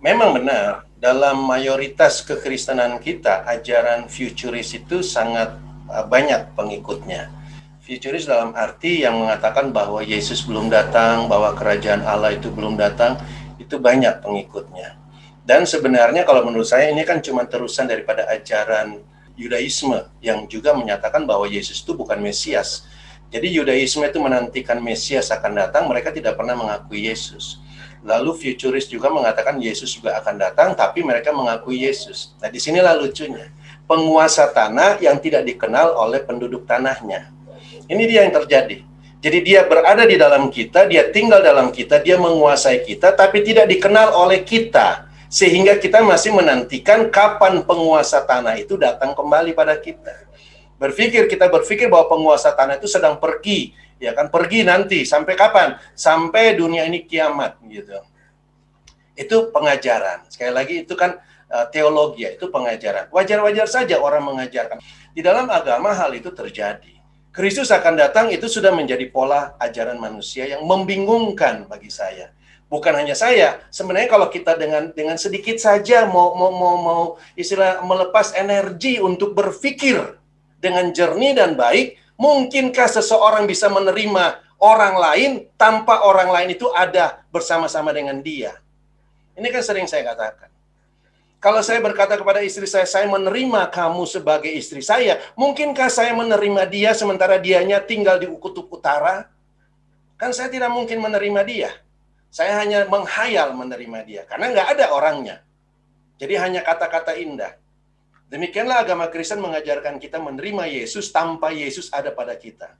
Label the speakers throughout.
Speaker 1: Memang benar, dalam mayoritas kekristenan kita, ajaran futuris itu sangat banyak pengikutnya. Futuris dalam arti yang mengatakan bahwa Yesus belum datang, bahwa kerajaan Allah itu belum datang, itu banyak pengikutnya. Dan sebenarnya kalau menurut saya ini kan cuma terusan daripada ajaran Yudaisme yang juga menyatakan bahwa Yesus itu bukan Mesias. Jadi Yudaisme itu menantikan Mesias akan datang, mereka tidak pernah mengakui Yesus. Lalu futuris juga mengatakan Yesus juga akan datang, tapi mereka mengakui Yesus. Nah, disinilah lucunya. Penguasa tanah yang tidak dikenal oleh penduduk tanahnya. Ini dia yang terjadi. Jadi dia berada di dalam kita, dia tinggal dalam kita, dia menguasai kita, tapi tidak dikenal oleh kita. Sehingga kita masih menantikan kapan penguasa tanah itu datang kembali pada kita. Kita berpikir bahwa penguasa tanah itu sedang pergi, ya kan, pergi nanti sampai kapan? Sampai dunia ini kiamat gitu. Itu pengajaran. Sekali lagi itu kan teologi, itu pengajaran. Wajar-wajar saja orang mengajarkan. Di dalam agama hal itu terjadi. Kristus akan datang itu sudah menjadi pola ajaran manusia yang membingungkan bagi saya. Bukan hanya saya, sebenarnya kalau kita dengan sedikit saja mau istilah melepas energi untuk berpikir dengan jernih dan baik, mungkinkah seseorang bisa menerima orang lain tanpa orang lain itu ada bersama-sama dengan dia? Ini kan sering saya katakan. Kalau saya berkata kepada istri saya menerima kamu sebagai istri saya, mungkinkah saya menerima dia sementara dianya tinggal di kutub utara? Kan saya tidak mungkin menerima dia. Saya hanya menghayal menerima dia, karena nggak ada orangnya. Jadi hanya kata-kata indah. Demikianlah agama Kristen mengajarkan kita menerima Yesus tanpa Yesus ada pada kita.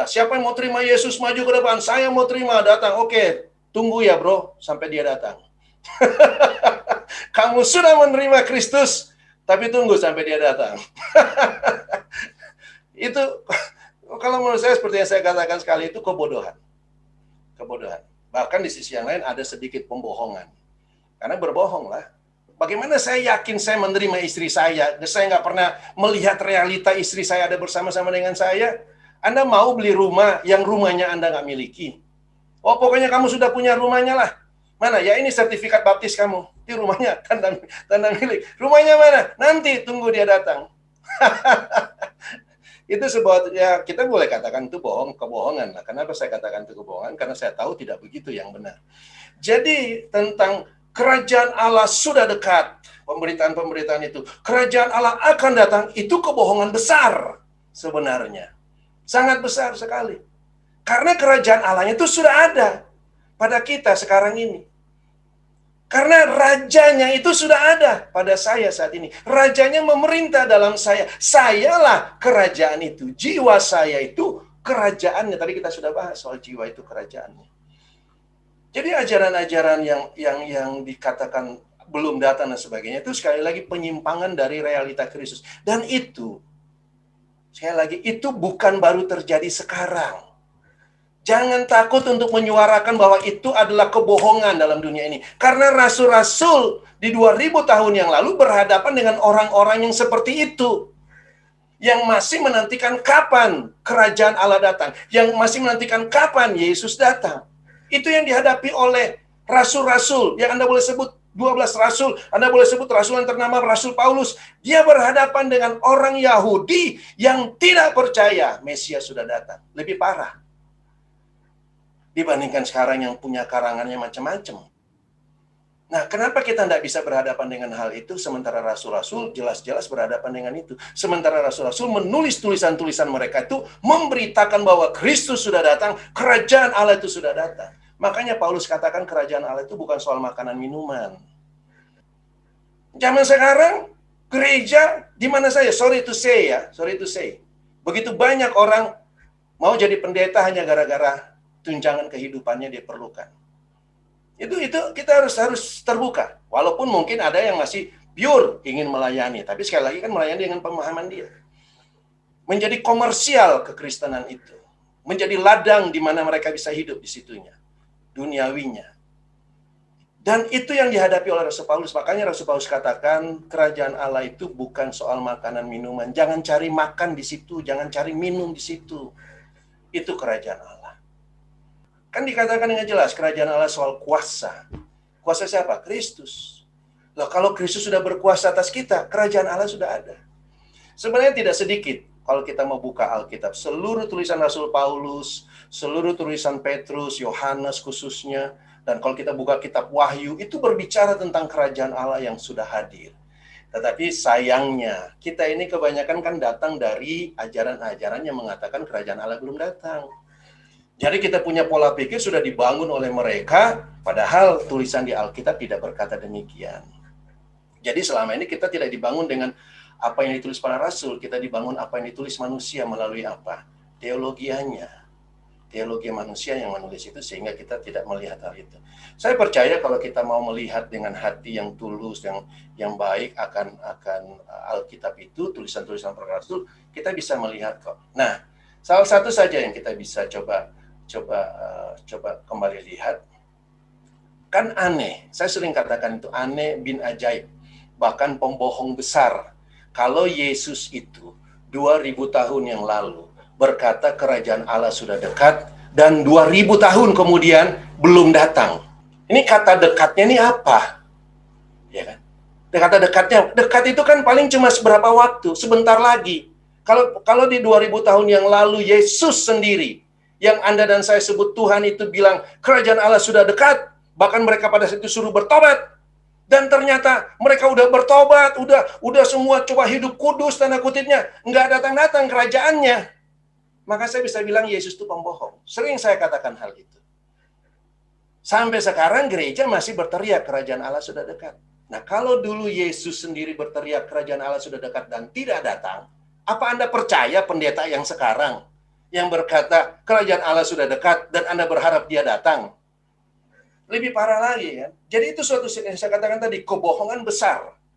Speaker 1: Siapa yang mau terima Yesus maju ke depan? Saya mau terima, datang. Oke, tunggu ya bro, sampai dia datang. Kamu sudah menerima Kristus, tapi tunggu sampai dia datang. Itu, kalau menurut saya seperti yang saya katakan sekali, itu kebodohan. Kebodohan. Bahkan di sisi yang lain ada sedikit pembohongan. Karena berbohonglah. Bagaimana saya yakin saya menerima istri saya? Saya nggak pernah melihat realita istri saya ada bersama-sama dengan saya. Anda mau beli rumah yang rumahnya Anda nggak miliki? Oh, pokoknya kamu sudah punya rumahnya lah. Mana? Ya ini sertifikat baptis kamu. Di rumahnya, tanda milik. Rumahnya mana? Nanti tunggu dia datang. Itu sebuah, ya kita boleh katakan itu kebohongan lah. Kenapa saya katakan itu kebohongan? Karena saya tahu tidak begitu yang benar. Jadi tentang kerajaan Allah sudah dekat, pemberitaan-pemberitaan itu, kerajaan Allah akan datang, itu kebohongan besar sebenarnya. Sangat besar sekali. Karena kerajaan Allahnya itu sudah ada pada kita sekarang ini. Karena rajanya itu sudah ada pada saya saat ini. Rajanya memerintah dalam saya. Sayalah kerajaan itu. Jiwa saya itu kerajaannya. Tadi kita sudah bahas soal jiwa itu kerajaannya. Jadi ajaran-ajaran yang dikatakan belum datang dan sebagainya itu sekali lagi penyimpangan dari realita Kristus. Dan itu, sekali lagi, itu bukan baru terjadi sekarang. Jangan takut untuk menyuarakan bahwa itu adalah kebohongan dalam dunia ini. Karena rasul-rasul di 2000 tahun yang lalu berhadapan dengan orang-orang yang seperti itu. Yang masih menantikan kapan kerajaan Allah datang. Yang masih menantikan kapan Yesus datang. Itu yang dihadapi oleh rasul-rasul. Yang Anda boleh sebut 12 rasul. Anda boleh sebut rasul yang ternama Rasul Paulus. Dia berhadapan dengan orang Yahudi yang tidak percaya Mesias sudah datang. Lebih parah dibandingkan sekarang yang punya karangannya macam-macam. Nah, kenapa kita tidak bisa berhadapan dengan hal itu, sementara rasul-rasul jelas-jelas berhadapan dengan itu. Sementara rasul-rasul menulis tulisan-tulisan mereka itu, memberitakan bahwa Kristus sudah datang, kerajaan Allah itu sudah datang. Makanya Paulus katakan kerajaan Allah itu bukan soal makanan minuman. Zaman sekarang, gereja, di mana saya, sorry to say, begitu banyak orang mau jadi pendeta hanya gara-gara tunjangan kehidupannya dia perlukan. Itu kita harus terbuka. Walaupun mungkin ada yang masih pure ingin melayani, tapi sekali lagi kan melayani dengan pemahaman dia. Menjadi komersial kekristenan itu, menjadi ladang di mana mereka bisa hidup di situnya, duniawinya. Dan itu yang dihadapi oleh Rasul Paulus. Makanya Rasul Paulus katakan kerajaan Allah itu bukan soal makanan minuman. Jangan cari makan di situ, jangan cari minum di situ. Itu kerajaan Allah. Kan dikatakan dengan jelas, kerajaan Allah soal kuasa. Kuasa siapa? Kristus. Loh, kalau Kristus sudah berkuasa atas kita, kerajaan Allah sudah ada. Sebenarnya tidak sedikit kalau kita mau buka Alkitab. Seluruh tulisan Rasul Paulus, seluruh tulisan Petrus, Yohanes khususnya, dan kalau kita buka kitab Wahyu, itu berbicara tentang kerajaan Allah yang sudah hadir. Tetapi sayangnya, kita ini kebanyakan kan datang dari ajaran-ajaran yang mengatakan kerajaan Allah belum datang. Jadi kita punya pola pikir sudah dibangun oleh mereka, padahal tulisan di Alkitab tidak berkata demikian. Jadi selama ini kita tidak dibangun dengan apa yang ditulis para rasul, kita dibangun apa yang ditulis manusia melalui apa? Teologianya. Teologi manusia yang menulis itu, sehingga kita tidak melihat hal itu. Saya percaya kalau kita mau melihat dengan hati yang tulus, yang baik akan Alkitab itu, tulisan-tulisan para rasul, kita bisa melihat kok. Nah, salah satu saja yang kita bisa coba kembali lihat, kan aneh. Saya sering katakan itu aneh bin ajaib, bahkan pembohong besar. Kalau Yesus itu 2000 tahun yang lalu berkata kerajaan Allah sudah dekat, dan 2000 tahun kemudian belum datang. Ini kata dekatnya ini apa? Ya kan? Kata dekatnya, dekat itu kan paling cuma seberapa waktu, sebentar lagi. Kalau di 2000 tahun yang lalu Yesus sendiri yang Anda dan saya sebut Tuhan itu bilang kerajaan Allah sudah dekat, bahkan mereka pada saat itu suruh bertobat. Dan ternyata mereka udah bertobat, udah semua coba hidup kudus, tanda kutipnya, nggak datang-datang kerajaannya. Maka saya bisa bilang Yesus itu pembohong. Sering saya katakan hal itu. Sampai sekarang gereja masih berteriak kerajaan Allah sudah dekat. Nah, kalau dulu Yesus sendiri berteriak kerajaan Allah sudah dekat dan tidak datang, apa Anda percaya pendeta yang sekarang yang berkata kerajaan Allah sudah dekat dan Anda berharap dia datang? Lebih parah lagi kan. Jadi itu suatu yang saya katakan tadi, kebohongan besar.